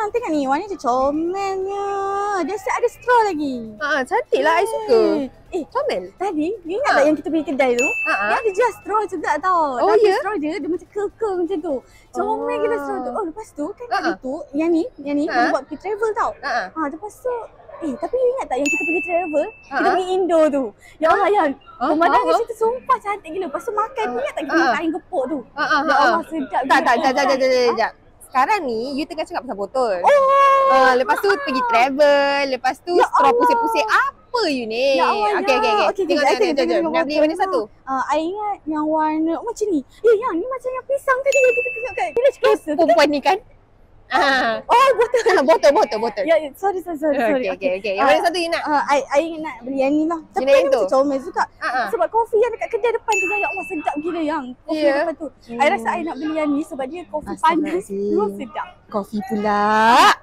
tengok ni warna dia comelnya. Dia ada straw lagi. Cantik lah, I suka. Comel. Tadi, you ingat tak yang kita pergi kedai tu? Dia ada jual straw juga tau. Oh, tapi ya? straw dia macam curl macam tu. Comel gila straw tu. Oh, lepas tu kan tadi tu, yang ni kita buat pergi travel tau. Lepas tu, tapi you ingat tak yang kita pergi travel, kita pergi Indo tu. Ya Allah, yang pemandangan kat situ sumpah cantik gila. Lepas tu makan, you ingat tak kita makan air gepuk tu? Ya Allah, sedap gila. Tak. Sekarang ni, you tengah cakap pasal botol. Lepas tu pergi travel, lepas tu straw pusing-pusing. Apa you ni? Ya Allah, Okay. Tengok. Nak beli mana satu? I ingat yang warna macam ni. Yang ni macam yang pisang tadi yang kita tengok kat village closer. Perempuan ni kan? Botol. Ya, sorry. Okay. Yang mana satu you nak? I nak beli yang ni lah. Tapi yang ni tu? macam comel juga. Sebab kopi yang dekat kedai depan tu, ya Allah sedap gila yang kopi depan tu. I rasa I nak beli yang ni sebab dia kopi panas. Memang sedap. Kopi pula.